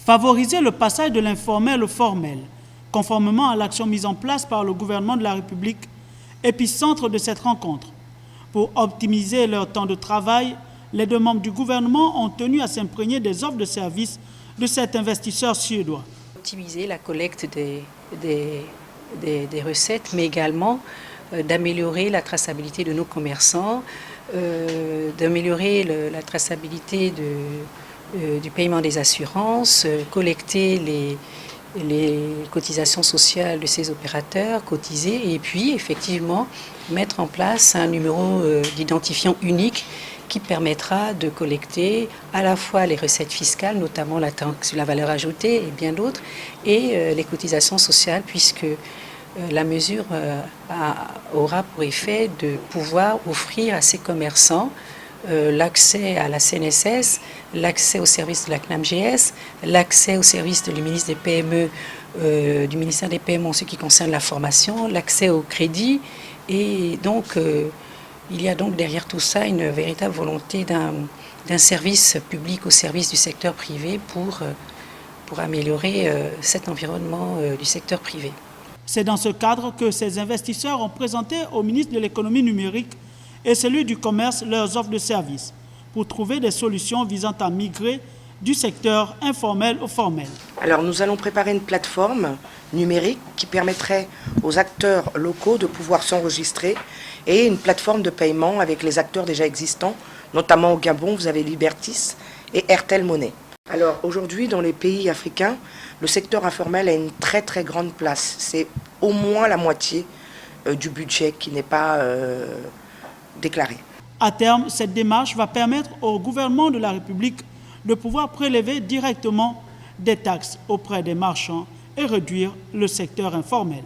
Favoriser le passage de l'informel au formel, conformément à l'action mise en place par le gouvernement de la République, épicentre de cette rencontre. Pour optimiser leur temps de travail, les deux membres du gouvernement ont tenu à s'imprégner des offres de services de cet investisseur suédois. Optimiser la collecte des recettes, mais également d'améliorer la traçabilité de nos commerçants, d'améliorer la traçabilité du paiement des assurances, collecter les cotisations sociales de ces opérateurs, cotiser et puis effectivement mettre en place un numéro d'identifiant unique qui permettra de collecter à la fois les recettes fiscales, notamment la taxe sur la valeur ajoutée et bien d'autres, et les cotisations sociales, puisque la mesure aura pour effet de pouvoir offrir à ces commerçants l'accès à la CNSS, l'accès au service de la CNAMGS, l'accès au service du ministre des PME, du ministère des PME en ce qui concerne la formation, l'accès au crédit. Et donc, il y a donc derrière tout ça une véritable volonté d'un service public au service du secteur privé pour améliorer cet environnement du secteur privé. C'est dans ce cadre que ces investisseurs ont présenté au ministre de l'économie numérique et celui du commerce leurs offres de services pour trouver des solutions visant à migrer du secteur informel au formel. Alors nous allons préparer une plateforme numérique qui permettrait aux acteurs locaux de pouvoir s'enregistrer et une plateforme de paiement avec les acteurs déjà existants, notamment au Gabon, vous avez Libertis et Airtel Money. Alors aujourd'hui, dans les pays africains, le secteur informel a une très très grande place. C'est au moins la moitié du budget qui n'est pas déclaré. À terme, cette démarche va permettre au gouvernement de la République de pouvoir prélever directement des taxes auprès des marchands et réduire le secteur informel.